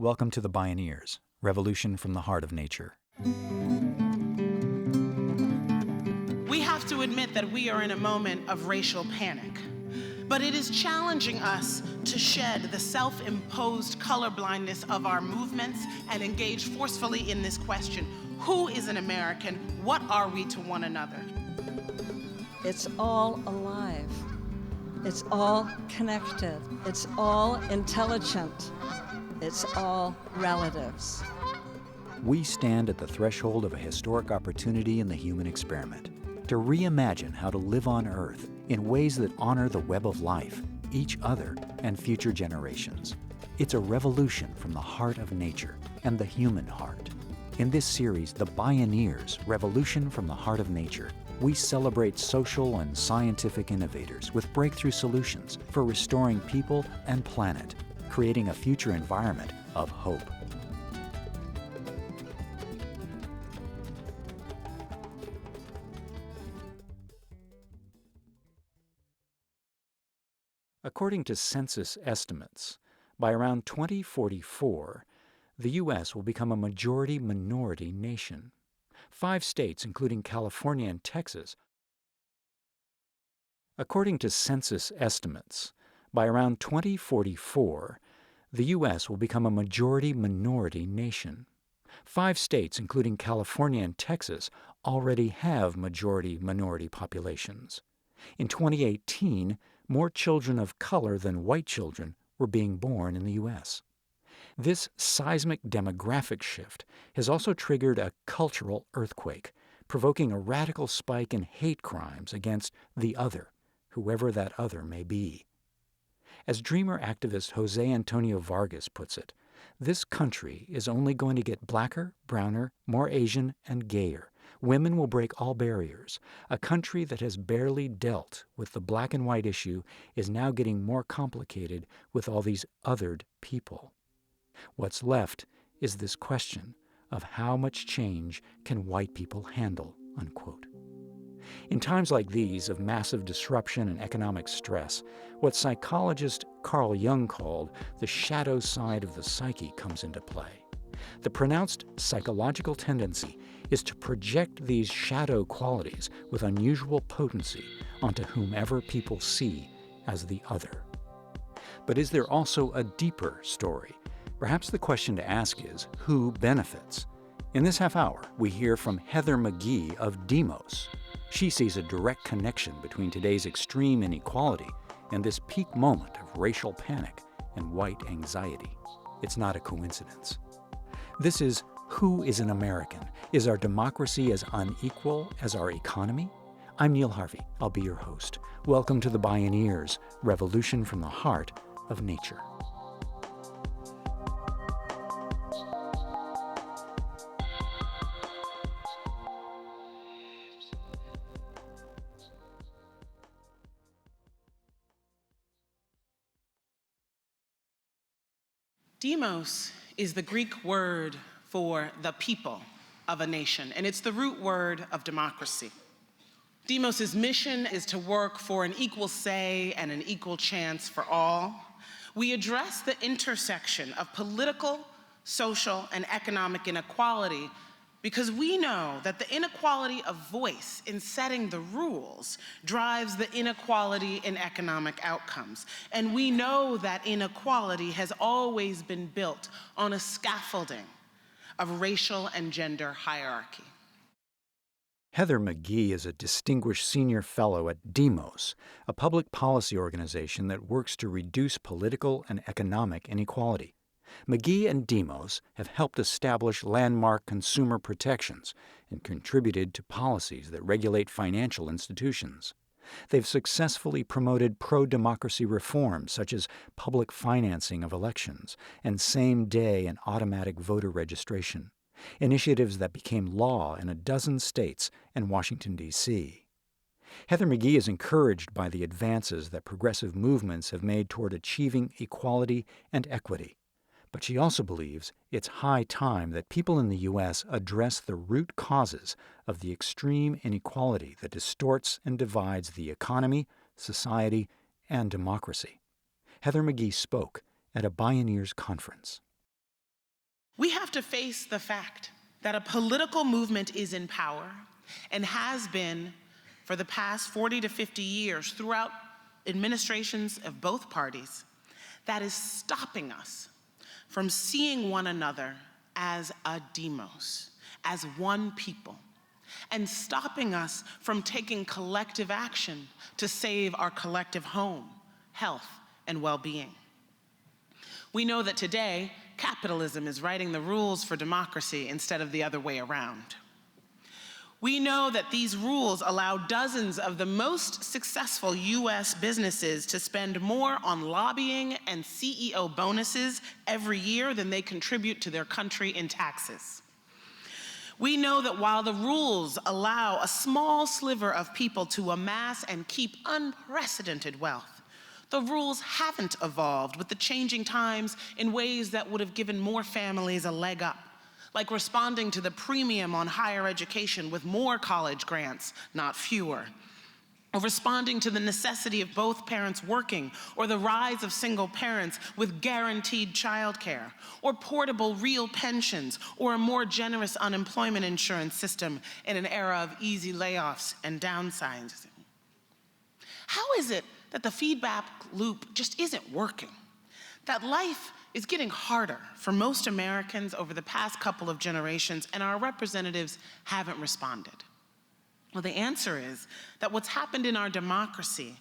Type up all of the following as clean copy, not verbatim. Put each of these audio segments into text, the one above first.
Welcome to the Bioneers, Revolution from the Heart of Nature. We have to admit that we are in a moment of racial panic, but it is challenging us to shed the self-imposed colorblindness of our movements and engage forcefully in this question: who is an American? What are we to one another? It's all alive. It's all connected. It's all intelligent. It's all relatives. We stand at the threshold of a historic opportunity in the human experiment to reimagine how to live on Earth in ways that honor the web of life, each other, and future generations. It's a revolution from the heart of nature and the human heart. In this series, The Bioneers, Revolution from the Heart of Nature, we celebrate social and scientific innovators with breakthrough solutions for restoring people and planet, creating a future environment of hope. According to census estimates, by around 2044, the U.S. will become a majority-minority nation. 5 states, including California and Texas. According to census estimates, by around 2044, the U.S. will become a majority-minority nation. 5 states, including California and Texas, already have majority-minority populations. In 2018, more children of color than white children were being born in the U.S. This seismic demographic shift has also triggered a cultural earthquake, provoking a radical spike in hate crimes against the other, whoever that other may be. As dreamer activist Jose Antonio Vargas puts it, this country is only going to get blacker, browner, more Asian, and gayer. Women will break all barriers. A country that has barely dealt with the black and white issue is now getting more complicated with all these othered people. What's left is this question of how much change can white people handle, unquote. In times like these of massive disruption and economic stress, what psychologist Carl Jung called the shadow side of the psyche comes into play. The pronounced psychological tendency is to project these shadow qualities with unusual potency onto whomever people see as the other. But is there also a deeper story? Perhaps the question to ask is, who benefits? In this half hour, we hear from Heather McGhee of Demos. She sees a direct connection between today's extreme inequality and this peak moment of racial panic and white anxiety. It's not a coincidence. This is Who is an American? Is our democracy as unequal as our economy? I'm Neil Harvey. I'll be your host. Welcome to the Bioneers, Revolution from the Heart of Nature. Demos is the Greek word for the people of a nation, and it's the root word of democracy. Demos' mission is to work for an equal say and an equal chance for all. We address the intersection of political, social, and economic inequality because we know that the inequality of voice in setting the rules drives the inequality in economic outcomes. And we know that inequality has always been built on a scaffolding of racial and gender hierarchy. Heather McGhee is a distinguished senior fellow at Demos, a public policy organization that works to reduce political and economic inequality. McGhee and Demos have helped establish landmark consumer protections and contributed to policies that regulate financial institutions. They've successfully promoted pro-democracy reforms such as public financing of elections and same-day and automatic voter registration, initiatives that became law in 12 states and Washington, D.C. Heather McGhee is encouraged by the advances that progressive movements have made toward achieving equality and equity. But she also believes it's high time that people in the U.S. address the root causes of the extreme inequality that distorts and divides the economy, society, and democracy. Heather McGhee spoke at a Bioneers conference. We have to face the fact that a political movement is in power and has been for the past 40 to 50 years throughout administrations of both parties that is stopping us from seeing one another as a demos, as one people, and stopping us from taking collective action to save our collective home, health, and well-being. We know that today, capitalism is writing the rules for democracy instead of the other way around. We know that these rules allow dozens of the most successful US businesses to spend more on lobbying and CEO bonuses every year than they contribute to their country in taxes. We know that while the rules allow a small sliver of people to amass and keep unprecedented wealth, the rules haven't evolved with the changing times in ways that would have given more families a leg up, like responding to the premium on higher education with more college grants, not fewer, or responding to the necessity of both parents working, or the rise of single parents with guaranteed childcare, or portable real pensions, or a more generous unemployment insurance system in an era of easy layoffs and downsizing. How is it that the feedback loop just isn't working? That life is getting harder for most Americans over the past couple of generations, and our representatives haven't responded? Well, the answer is that what's happened in our democracy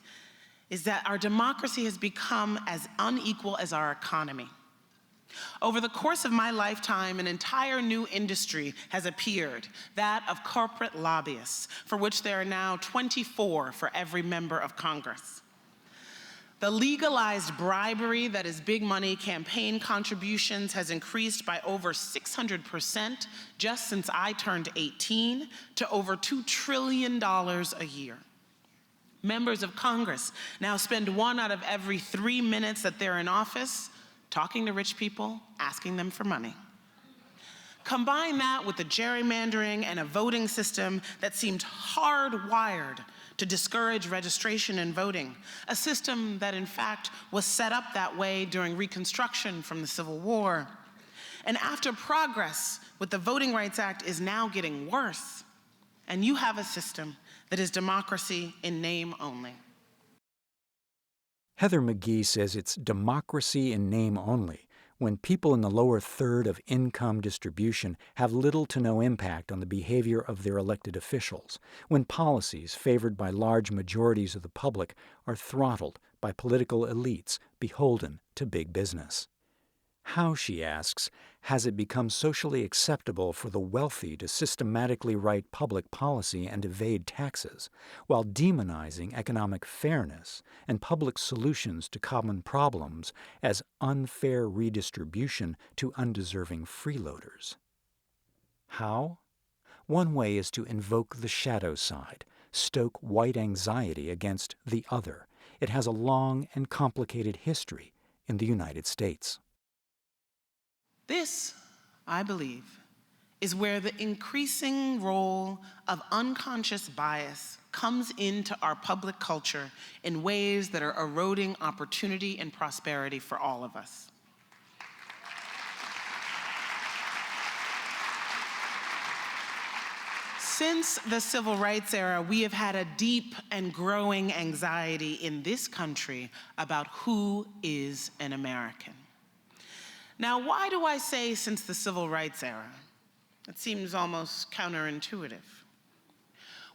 is that our democracy has become as unequal as our economy. Over the course of my lifetime, an entire new industry has appeared, that of corporate lobbyists, for which there are now 24 for every member of Congress. The legalized bribery that is big money campaign contributions has increased by over 600% just since I turned 18 to over $2 trillion a year. Members of Congress now spend 1 out of every 3 minutes that they're in office talking to rich people, asking them for money. Combine that with the gerrymandering and a voting system that seemed hardwired to discourage registration and voting, a system that in fact was set up that way during Reconstruction from the Civil War. And after progress with the Voting Rights Act is now getting worse, and you have a system that is democracy in name only. Heather McGhee says it's democracy in name only when people in the lower third of income distribution have little to no impact on the behavior of their elected officials, when policies favored by large majorities of the public are throttled by political elites beholden to big business. How, she asks, has it become socially acceptable for the wealthy to systematically write public policy and evade taxes, while demonizing economic fairness and public solutions to common problems as unfair redistribution to undeserving freeloaders? How? One way is to invoke the shadow side, stoke white anxiety against the other. It has a long and complicated history in the United States. This, I believe, is where the increasing role of unconscious bias comes into our public culture in ways that are eroding opportunity and prosperity for all of us. Since the civil rights era, we have had a deep and growing anxiety in this country about who is an American. Now, why do I say since the civil rights era? It seems almost counterintuitive.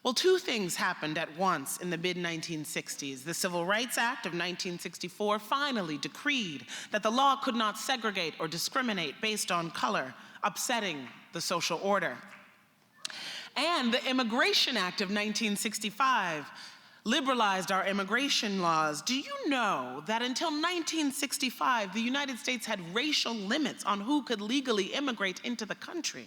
Well, 2 things happened at once in the mid-1960s. The Civil Rights Act of 1964 finally decreed that the law could not segregate or discriminate based on color, upsetting the social order. And the Immigration Act of 1965 liberalized our immigration laws. Do you know that until 1965, the United States had racial limits on who could legally immigrate into the country?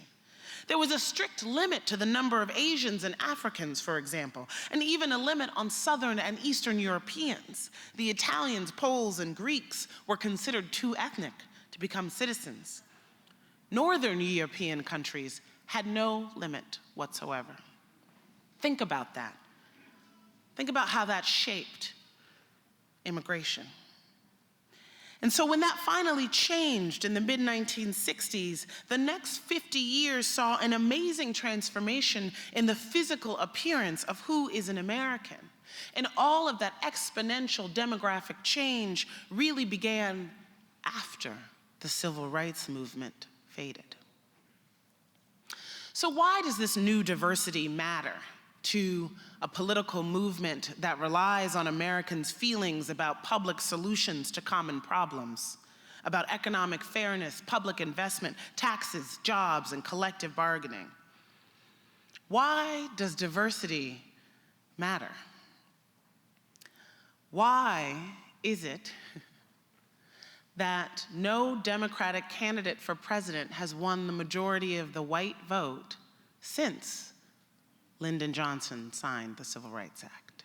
There was a strict limit to the number of Asians and Africans, for example, and even a limit on Southern and Eastern Europeans. The Italians, Poles, and Greeks were considered too ethnic to become citizens. Northern European countries had no limit whatsoever. Think about that. Think about how that shaped immigration. And so when that finally changed in the mid-1960s, the next 50 years saw an amazing transformation in the physical appearance of who is an American. And all of that exponential demographic change really began after the civil rights movement faded. So why does this new diversity matter to a political movement that relies on Americans' feelings about public solutions to common problems, about economic fairness, public investment, taxes, jobs, and collective bargaining? Why does diversity matter? Why is it that no Democratic candidate for president has won the majority of the white vote since Lyndon Johnson signed the Civil Rights Act?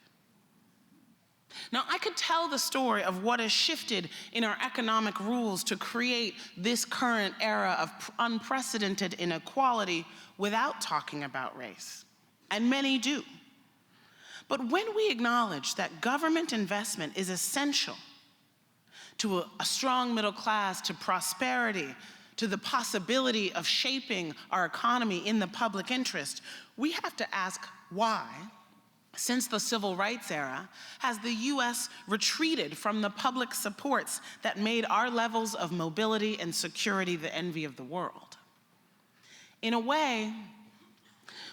Now, I could tell the story of what has shifted in our economic rules to create this current era of unprecedented inequality without talking about race, and many do. But when we acknowledge that government investment is essential to a strong middle class, to prosperity, to the possibility of shaping our economy in the public interest, we have to ask why, since the civil rights era, has the US retreated from the public supports that made our levels of mobility and security the envy of the world? In a way,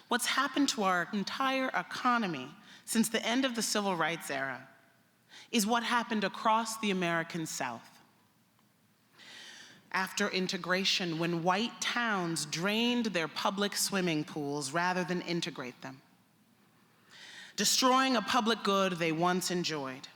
what's happened to our entire economy since the end of the civil rights era is what happened across the American South. After integration, when white towns drained their public swimming pools rather than integrate them, destroying a public good they once enjoyed.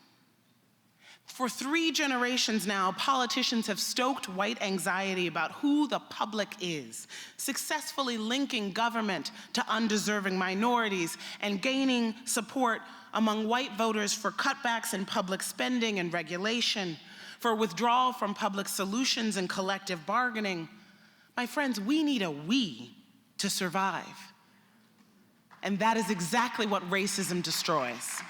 For 3 generations now, politicians have stoked white anxiety about who the public is, successfully linking government to undeserving minorities and gaining support among white voters for cutbacks in public spending and regulation, for withdrawal from public solutions and collective bargaining. My friends, we need a we to survive. And that is exactly what racism destroys.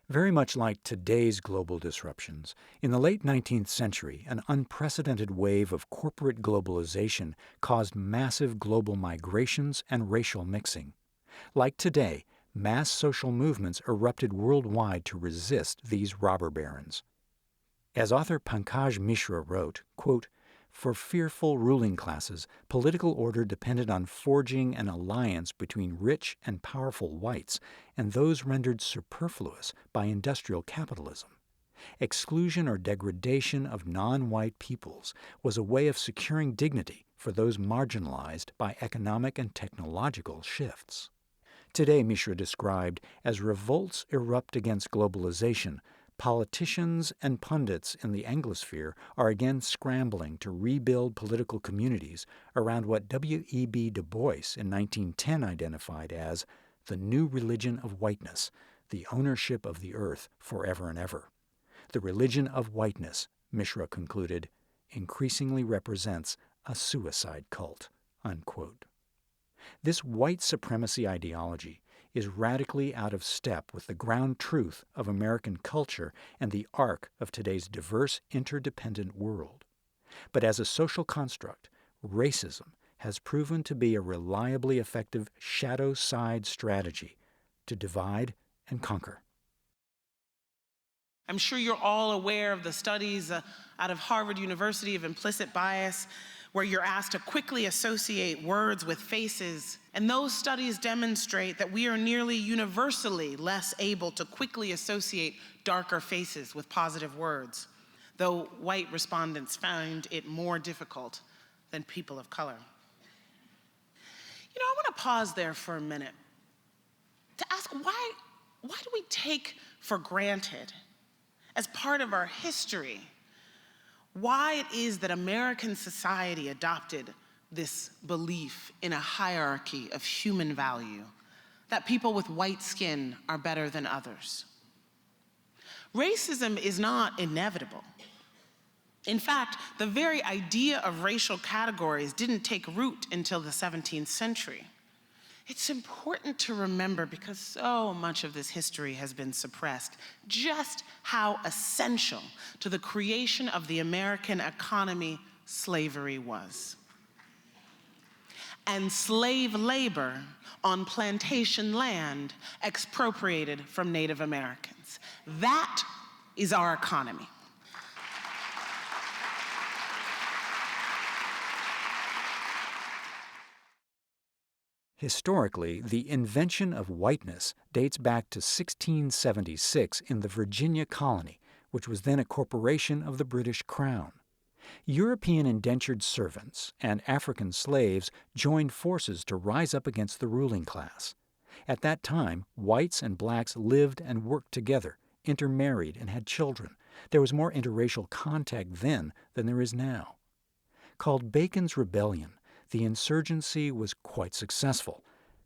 Very much like today's global disruptions, in the late 19th century, an unprecedented wave of corporate globalization caused massive global migrations and racial mixing. Like today, mass social movements erupted worldwide to resist these robber barons. As author Pankaj Mishra wrote, quote, "For fearful ruling classes, political order depended on forging an alliance between rich and powerful whites and those rendered superfluous by industrial capitalism. Exclusion or degradation of non-white peoples was a way of securing dignity for those marginalized by economic and technological shifts." Today, Mishra described, as revolts erupt against globalization, politicians and pundits in the Anglosphere are again scrambling to rebuild political communities around what W.E.B. Du Bois in 1910 identified as the new religion of whiteness, the ownership of the earth forever and ever. The religion of whiteness, Mishra concluded, increasingly represents a suicide cult, unquote. This white supremacy ideology is radically out of step with the ground truth of American culture and the arc of today's diverse, interdependent world. But as a social construct, racism has proven to be a reliably effective shadow side strategy to divide and conquer. I'm sure you're all aware of the studies out of Harvard University of implicit bias, where you're asked to quickly associate words with faces. And those studies demonstrate that we are nearly universally less able to quickly associate darker faces with positive words, though white respondents found it more difficult than people of color. You know, I want to pause there for a minute to ask why do we take for granted, as part of our history, why it is that American society adopted this belief in a hierarchy of human value, that people with white skin are better than others. Racism is not inevitable. In fact, the very idea of racial categories didn't take root until the 17th century. It's important to remember, because so much of this history has been suppressed, just how essential to the creation of the American economy slavery was. And slave labor on plantation land expropriated from Native Americans. That is our economy. Historically, the invention of whiteness dates back to 1676 in the Virginia colony, which was then a corporation of the British Crown. European indentured servants and African slaves joined forces to rise up against the ruling class. At that time, whites and blacks lived and worked together, intermarried, and had children. There was more interracial contact then than there is now. Called Bacon's Rebellion, the insurgency was quite successful,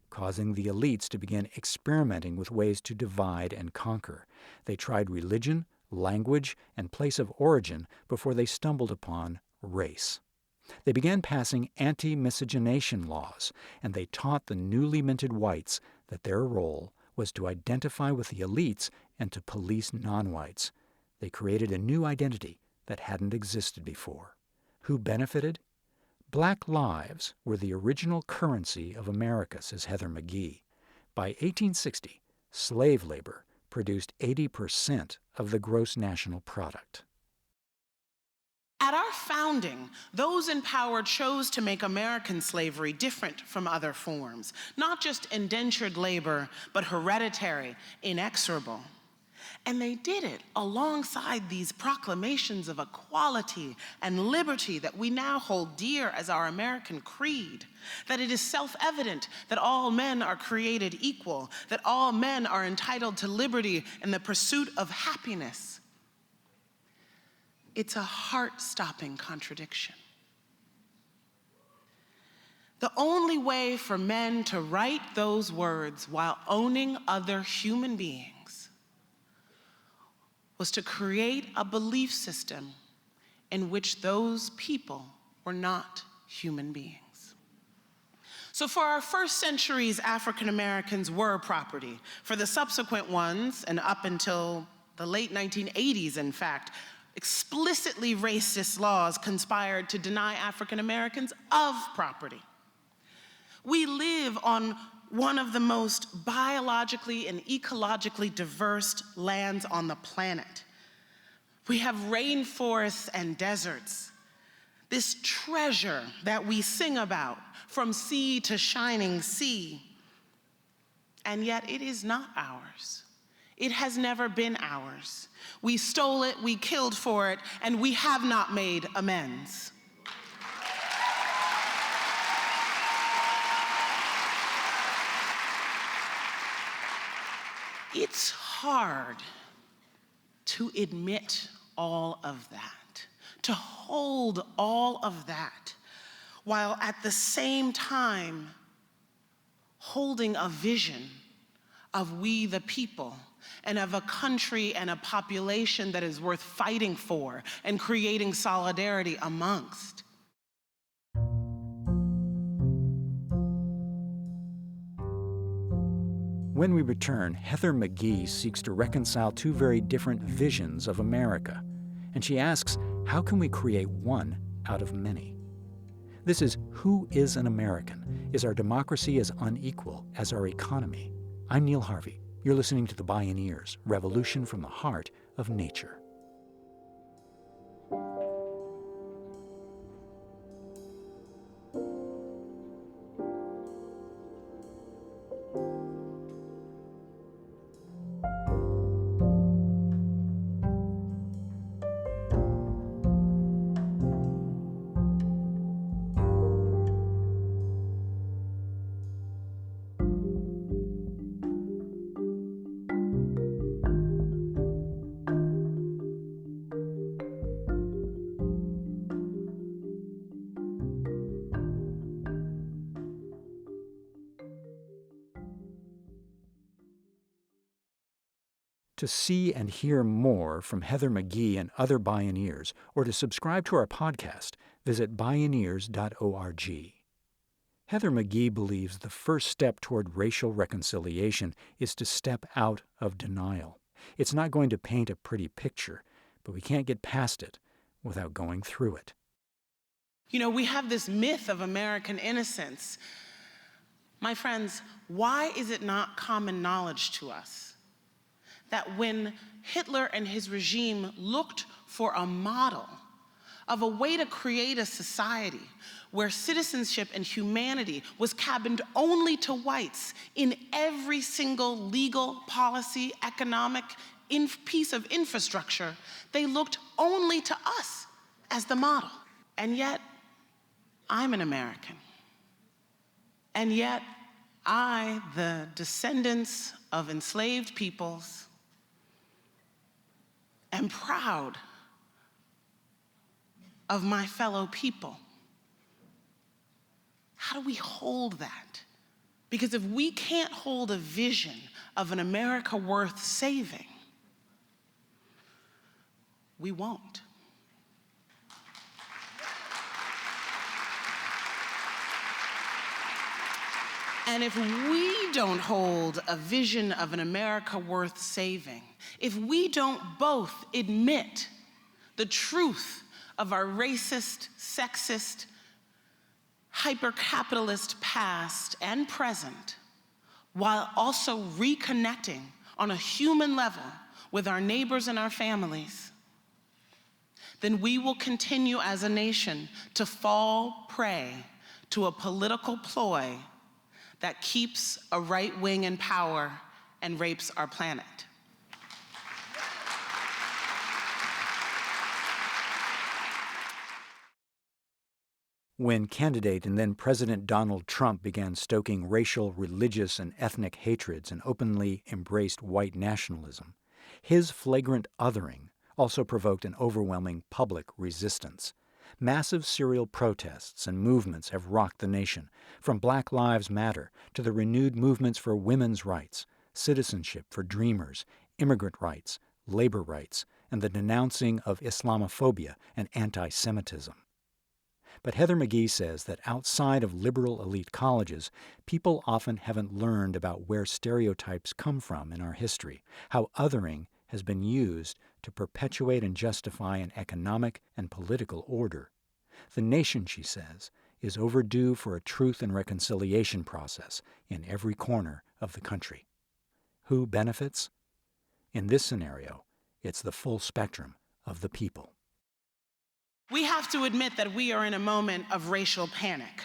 causing the elites to begin experimenting with ways to divide and conquer. They tried religion, language, and place of origin before they stumbled upon race. They began passing anti-miscegenation laws, and they taught the newly minted whites that their role was to identify with the elites and to police non-whites. They created a new identity that hadn't existed before. Who benefited? Black lives were the original currency of America, says Heather McGhee. By 1860, slave labor produced 80% of the gross national product. At our founding, those in power chose to make American slavery different from other forms, not just indentured labor, but hereditary, inexorable. And they did it alongside these proclamations of equality and liberty that we now hold dear as our American creed, that it is self-evident that all men are created equal, that all men are entitled to liberty and the pursuit of happiness. It's a heart-stopping contradiction. The only way for men to write those words while owning other human beings was to create a belief system in which those people were not human beings. So for our first centuries, African Americans were property. For the subsequent ones, and up until the late 1980s, in fact, explicitly racist laws conspired to deny African Americans of property. We live on one of the most biologically and ecologically diverse lands on the planet. We have rainforests and deserts. This treasure that we sing about, from sea to shining sea. And yet it is not ours. It has never been ours. We stole it, we killed for it, and we have not made amends. It's hard to admit all of that, to hold all of that, while at the same time holding a vision of we the people and of a country and a population that is worth fighting for and creating solidarity amongst. When we return, Heather McGhee seeks to reconcile two very different visions of America, and she asks, how can we create one out of many? This is Who is an American? Is our democracy as unequal as our economy? I'm Neil Harvey. You're listening to the Bioneers, Revolution from the Heart of Nature. To see and hear more from Heather McGhee and other Bioneers, or to subscribe to our podcast, visit Bioneers.org. Heather McGhee believes the first step toward racial reconciliation is to step out of denial. It's not going to paint a pretty picture, but we can't get past it without going through it. You know, we have this myth of American innocence. My friends, why is it not common knowledge to us that when Hitler and his regime looked for a model of a way to create a society where citizenship and humanity was cabined only to whites in every single legal, policy, economic piece of infrastructure, they looked only to us as the model. And yet, I'm an American. And yet, I, the descendants of enslaved peoples, am proud of my fellow people. How do we hold that? Because if we can't hold a vision of an America worth saving, we won't. And if we don't hold a vision of an America worth saving, if we don't both admit the truth of our racist, sexist, hyper-capitalist past and present, while also reconnecting on a human level with our neighbors and our families, then we will continue as a nation to fall prey to a political ploy that keeps a right wing in power and rapes our planet. When candidate and then President Donald Trump began stoking racial, religious, and ethnic hatreds and openly embraced white nationalism, his flagrant othering also provoked an overwhelming public resistance. Massive serial protests and movements have rocked the nation, from Black Lives Matter to the renewed movements for women's rights, citizenship for dreamers, immigrant rights, labor rights, and the denouncing of Islamophobia and anti-Semitism. But Heather McGhee says that outside of liberal elite colleges, people often haven't learned about where stereotypes come from in our history, how othering has been used to perpetuate and justify an economic and political order. The nation, she says, is overdue for a truth and reconciliation process in every corner of the country. Who benefits? In this scenario, it's the full spectrum of the people. We have to admit that we are in a moment of racial panic,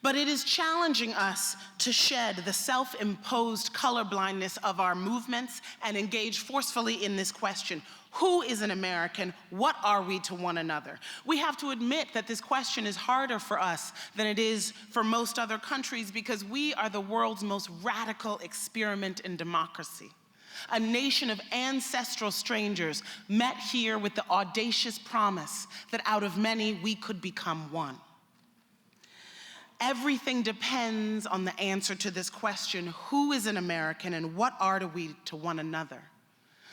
but it is challenging us to shed the self-imposed colorblindness of our movements and engage forcefully in this question: who is an American? What are we to one another? We have to admit that this question is harder for us than it is for most other countries because we are the world's most radical experiment in democracy. A nation of ancestral strangers met here with the audacious promise that out of many we could become one. Everything depends on the answer to this question: who is an American and what are we to one another?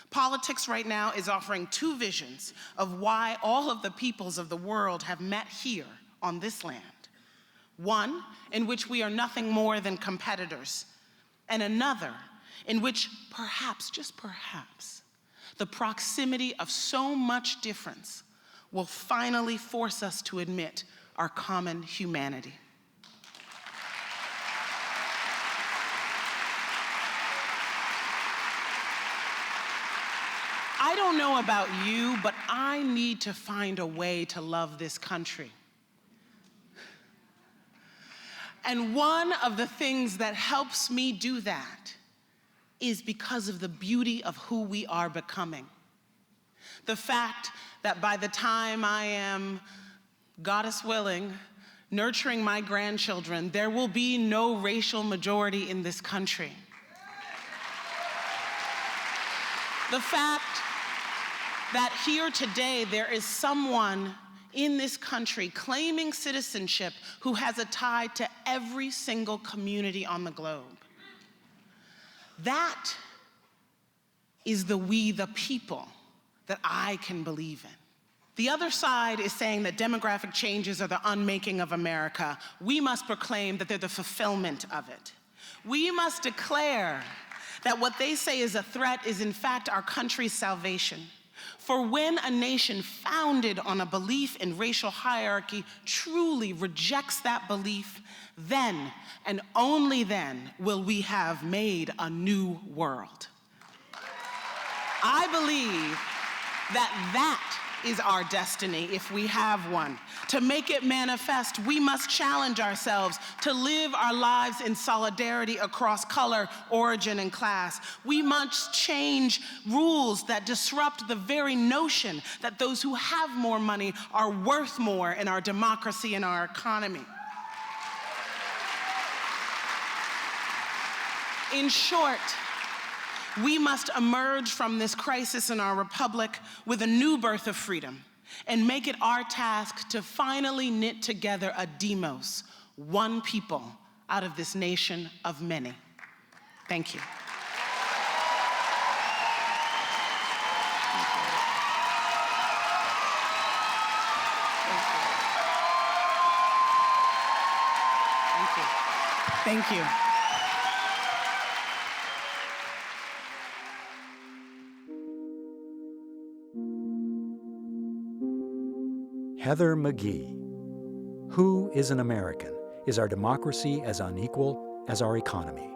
Politics right now is offering two visions of why all of the peoples of the world have met here on this land. One, in which we are nothing more than competitors, and another, in which perhaps, just perhaps, the proximity of so much difference will finally force us to admit our common humanity. I don't know about you, but I need to find a way to love this country. And one of the things that helps me do that is because of the beauty of who we are becoming. The fact that by the time I am, goddess willing, nurturing my grandchildren, there will be no racial majority in this country. The fact that here today there is someone in this country claiming citizenship who has a tie to every single community on the globe. That is the we the people that I can believe in. The other side is saying that demographic changes are the unmaking of America. We must proclaim that they're the fulfillment of it. We must declare that what they say is a threat is in fact our country's salvation. For when a nation founded on a belief in racial hierarchy truly rejects that belief, then and only then will we have made a new world. I believe that is our destiny if we have one. To make it manifest, we must challenge ourselves to live our lives in solidarity across color, origin, and class. We must change rules that disrupt the very notion that those who have more money are worth more in our democracy and our economy. In short, we must emerge from this crisis in our republic with a new birth of freedom and make it our task to finally knit together a demos, one people, out of this nation of many. Thank you. Thank you. Heather McGhee. Who is an American? Is our democracy as unequal as our economy?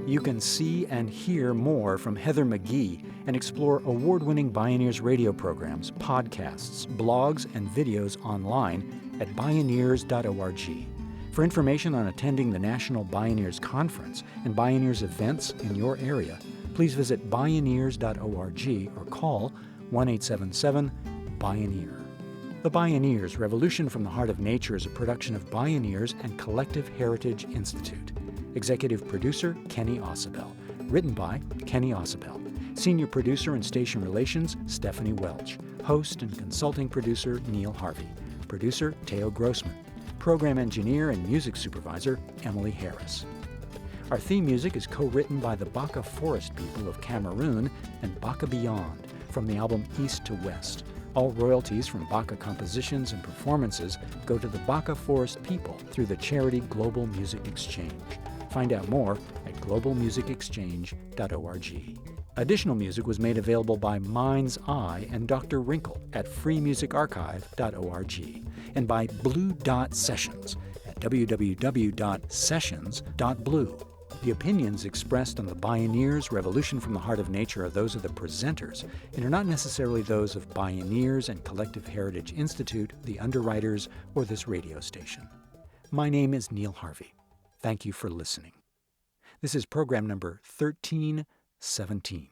You can see and hear more from Heather McGhee and explore award-winning Bioneers radio programs, podcasts, blogs, and videos online at Bioneers.org. For information on attending the National Bioneers Conference and Bioneers events in your area, please visit Bioneers.org or call 1-877-BIONEER. The Bioneers, Revolution from the Heart of Nature is a production of Bioneers and Collective Heritage Institute. Executive producer, Kenny Ausubel. Written by Kenny Ausubel. Senior producer and station relations, Stephanie Welch. Host and consulting producer, Neil Harvey. Producer, Teo Grossman. Program engineer and music supervisor, Emily Harris. Our theme music is co-written by the Baka Forest people of Cameroon and Baka Beyond from the album East to West. All royalties from Baka compositions and performances go to the Baka Forest people through the charity Global Music Exchange. Find out more at globalmusicexchange.org. Additional music was made available by Mind's Eye and Dr. Wrinkle at freemusicarchive.org and by Blue Dot Sessions at www.sessions.blue. The opinions expressed on the Bioneers, Revolution from the Heart of Nature are those of the presenters and are not necessarily those of Bioneers and Collective Heritage Institute, the underwriters, or this radio station. My name is Neil Harvey. Thank you for listening. This is program number 1317.